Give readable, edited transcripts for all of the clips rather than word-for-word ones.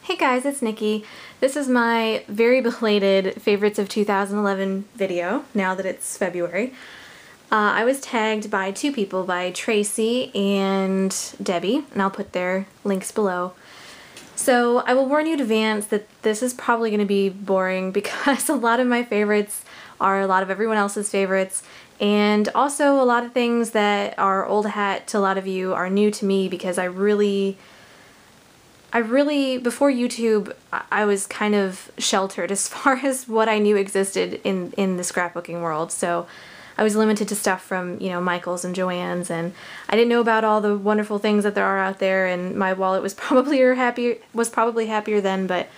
Hey guys, it's Nikki. This is my very belated Favorites of 2011 video, now that it's February. I was tagged by two people, by Tracy and Debbie, and I'll put their links below. So I will warn you in advance that this is probably going to be boring because a lot of my favorites are a lot of everyone else's favorites, and also a lot of things that are old hat to a lot of you are new to me because I really, before YouTube, I was kind of sheltered as far as what I knew existed in the scrapbooking world. So I was limited to stuff from, you know, Michaels and Joann's, and I didn't know about all the wonderful things that there are out there, and my wallet was probably happier then, but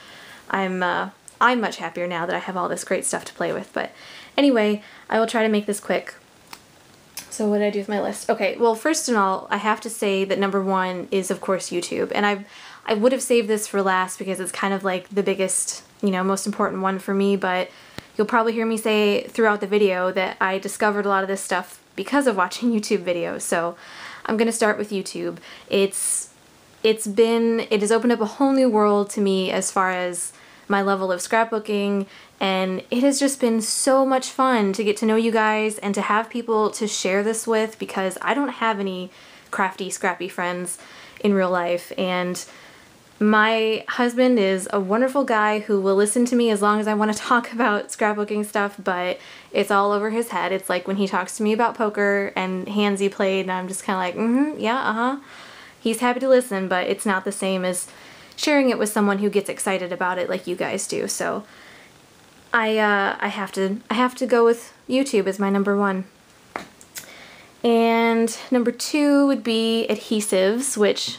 I'm much happier now that I have all this great stuff to play with. But anyway, I will try to make this quick. So what did I do with my list? Okay, well, first of all, I have to say that number one is, of course, YouTube. And I would have saved this for last because it's kind of like the biggest, you know, most important one for me, but you'll probably hear me say throughout the video that I discovered a lot of this stuff because of watching YouTube videos. So I'm going to start with YouTube. It has opened up a whole new world to me as far as my level of scrapbooking, and it has just been so much fun to get to know you guys and to have people to share this with, because I don't have any crafty, scrappy friends in real life, and my husband is a wonderful guy who will listen to me as long as I want to talk about scrapbooking stuff, but it's all over his head. It's like when he talks to me about poker and hands he played, and I'm just kind of like, yeah, He's happy to listen, but it's not the same as sharing it with someone who gets excited about it like you guys do. So I have to go with YouTube as my number one. And number two would be adhesives, which,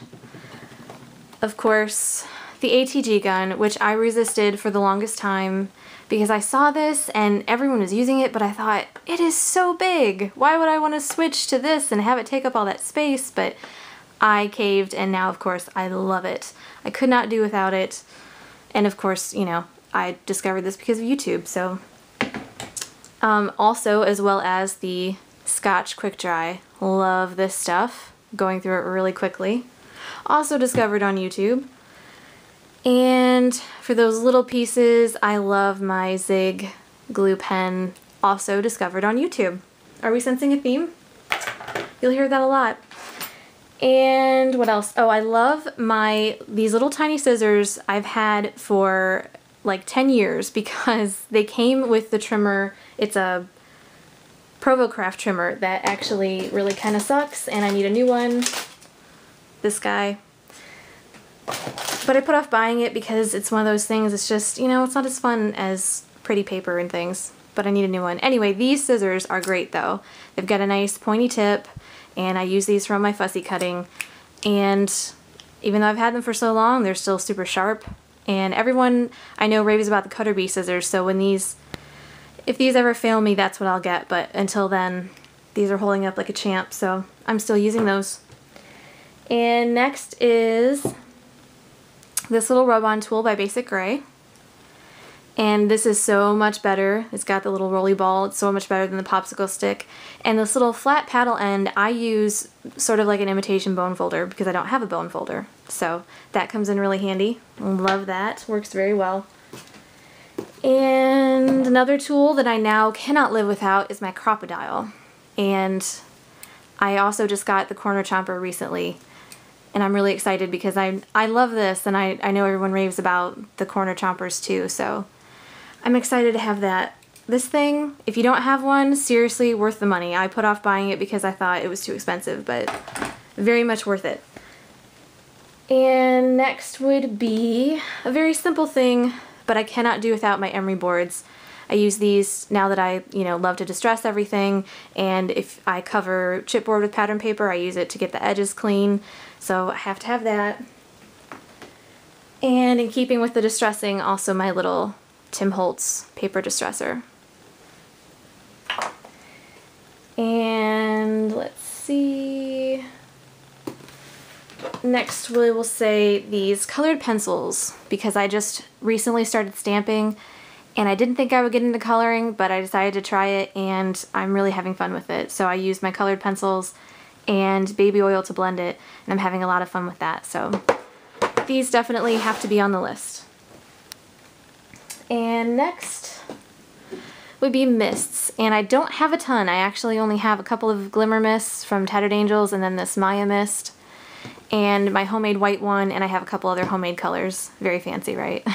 of course, the ATG gun, which I resisted for the longest time because I saw this and everyone was using it, but I thought, it is so big. Why would I want to switch to this and have it take up all that space? But I caved, and now, of course, I love it. I could not do without it. And of course, you know, I discovered this because of YouTube, so. Also, as well as the Scotch Quick Dry. Love this stuff. Going through it really quickly. Also discovered on YouTube. And for those little pieces, I love my Zig glue pen. Also discovered on YouTube. Are we sensing a theme? You'll hear that a lot. And what else? Oh, I love these little tiny scissors I've had for like 10 years because they came with the trimmer. It's a Provocraft trimmer that actually really kind of sucks, and I need a new one. This guy. But I put off buying it because it's one of those things, it's just, you know, it's not as fun as pretty paper and things, but I need a new one. Anyway, these scissors are great though. They've got a nice pointy tip, and I use these for my fussy cutting, and even though I've had them for so long, they're still super sharp. And everyone I know raves about the Cutter Bee scissors, so when if these ever fail me, that's what I'll get, but until then, these are holding up like a champ, so I'm still using those. And next is this little rub-on tool by Basic Grey. And this is so much better. It's got the little rolly ball. It's so much better than the popsicle stick. And this little flat paddle end I use sort of like an imitation bone folder because I don't have a bone folder. So that comes in really handy. Love that. Works very well. And another tool that I now cannot live without is my Crop-A-Dile. And I also just got the Corner Chomper recently. And I'm really excited because I love this, and I know everyone raves about the Corner Chompers too, so I'm excited to have that. This thing, if you don't have one, seriously worth the money. I put off buying it because I thought it was too expensive, but very much worth it. And next would be a very simple thing, but I cannot do without my emery boards. I use these now that I, you know, love to distress everything, and if I cover chipboard with pattern paper, I use it to get the edges clean, so I have to have that. And in keeping with the distressing, also my little Tim Holtz paper distresser. And let's see. Next we will say these colored pencils, because I just recently started stamping and I didn't think I would get into coloring, but I decided to try it and I'm really having fun with it. So I used my colored pencils and baby oil to blend it, and I'm having a lot of fun with that. So these definitely have to be on the list. And next would be mists, and I don't have a ton. I actually only have a couple of glimmer mists from Tattered Angels and then this Maya mist and my homemade white one, and I have a couple other homemade colors. Very fancy, right?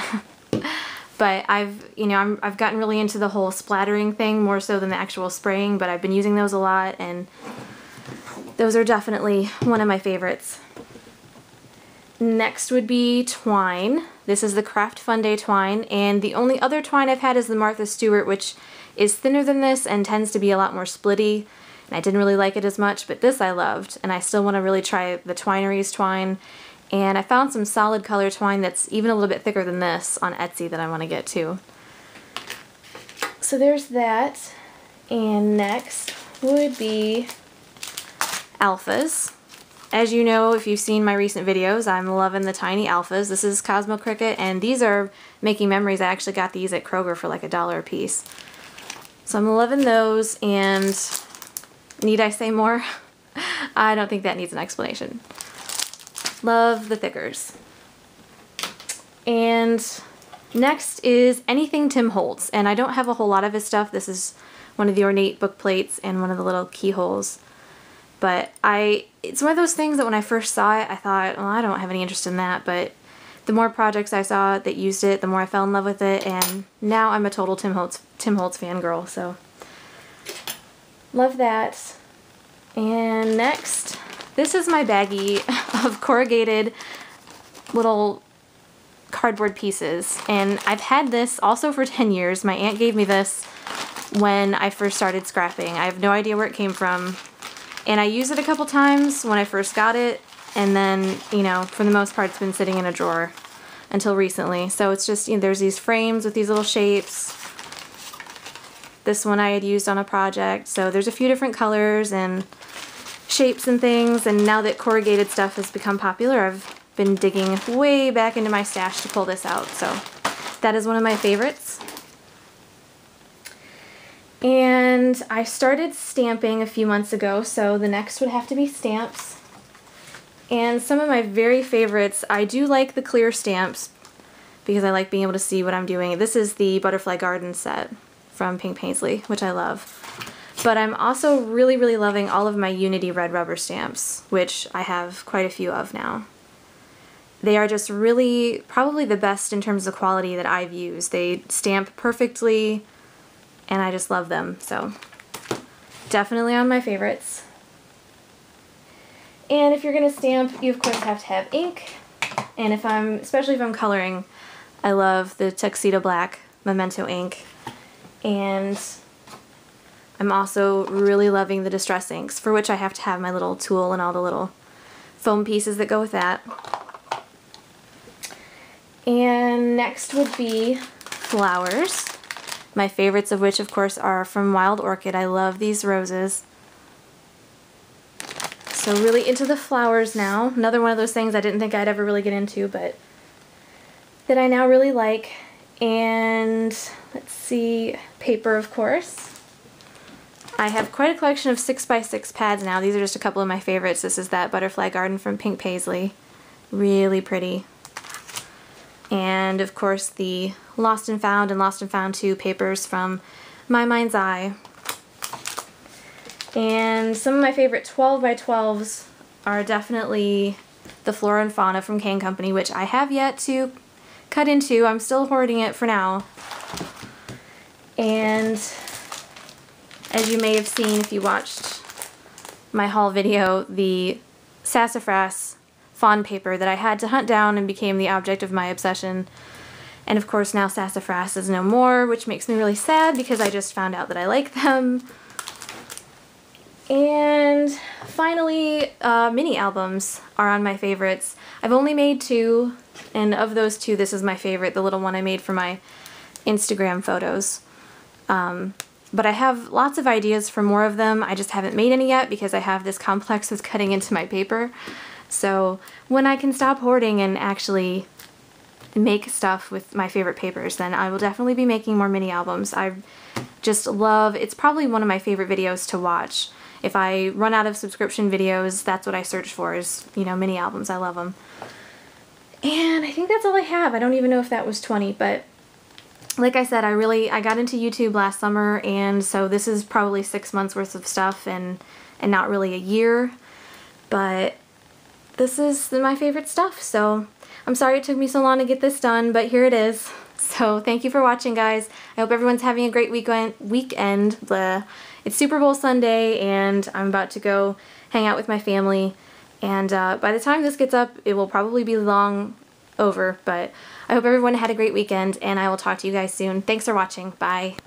But I've gotten really into the whole splattering thing more so than the actual spraying, but I've been using those a lot, and those are definitely one of my favorites. Next would be twine. This is the Craft Fun Day twine, and the only other twine I've had is the Martha Stewart, which is thinner than this and tends to be a lot more splitty, and I didn't really like it as much, but this I loved, and I still want to really try the Twineries twine. And I found some solid color twine that's even a little bit thicker than this on Etsy that I want to get too. So there's that. And next would be alphas. As you know, if you've seen my recent videos, I'm loving the tiny alphas. This is Cosmo Cricket, and these are making memories. I actually got these at Kroger for like $1 a piece. So I'm loving those, and need I say more? I don't think that needs an explanation. Love the thickers. And next is anything Tim Holtz, and I don't have a whole lot of his stuff. This is one of the ornate book plates and one of the little keyholes. But it's one of those things that when I first saw it, I thought, well, I don't have any interest in that, but the more projects I saw that used it, the more I fell in love with it, and now I'm a total Tim Holtz fangirl, so love that. And next, this is my baggie of corrugated little cardboard pieces, and I've had this also for 10 years. My aunt gave me this when I first started scrapping. I have no idea where it came from, and I used it a couple times when I first got it, and then, you know, for the most part it's been sitting in a drawer until recently. So it's just, you know, there's these frames with these little shapes. This one I had used on a project, so there's a few different colors and shapes and things, and now that corrugated stuff has become popular, I've been digging way back into my stash to pull this out, so that is one of my favorites. And I started stamping a few months ago, so the next would have to be stamps. And some of my very favorites, I do like the clear stamps because I like being able to see what I'm doing. This is the Butterfly Garden set from Pink Paisley, which I love. But I'm also really, really loving all of my Unity red rubber stamps, which I have quite a few of now. They are just really probably the best in terms of quality that I've used. They stamp perfectly, and I just love them. So definitely on my favorites. And if you're going to stamp, you of course have to have ink. And especially if I'm coloring, I love the Tuxedo Black Memento ink. And I'm also really loving the Distress inks, for which I have to have my little tool and all the little foam pieces that go with that. And next would be flowers. My favorites of which, of course, are from Wild Orchid. I love these roses. So really into the flowers now. Another one of those things I didn't think I'd ever really get into, but that I now really like. And let's see, paper, of course. I have quite a collection of 6x6 pads now. These are just a couple of my favorites. This is that Butterfly Garden from Pink Paisley. Really pretty. And of course the Lost and Found and Lost and Found 2 papers from My Mind's Eye. And some of my favorite 12x12s are definitely the Flora and Fauna from Kane Company, which I have yet to cut into. I'm still hoarding it for now. And as you may have seen if you watched my haul video, the Sassafras fawn paper that I had to hunt down and became the object of my obsession. And of course now Sassafras is no more, which makes me really sad because I just found out that I like them. And finally, mini albums are on my favorites. I've only made 2, and of those 2, this is my favorite, the little one I made for my Instagram photos. But I have lots of ideas for more of them. I just haven't made any yet because I have this complex with cutting into my paper. So when I can stop hoarding and actually make stuff with my favorite papers, then I will definitely be making more mini albums. I just love, it's probably one of my favorite videos to watch. If I run out of subscription videos, that's what I search for is, you know, mini albums. I love them. And I think that's all I have. I don't even know if that was 20, but like I said, I got into YouTube last summer, and so this is probably 6 months worth of stuff and not really a year, but this is my favorite stuff. So I'm sorry it took me so long to get this done, but here it is. So thank you for watching, guys. I hope everyone's having a great weekend. It's Super Bowl Sunday, and I'm about to go hang out with my family. And by the time this gets up, it will probably be long over, but I hope everyone had a great weekend, and I will talk to you guys soon. Thanks for watching. Bye.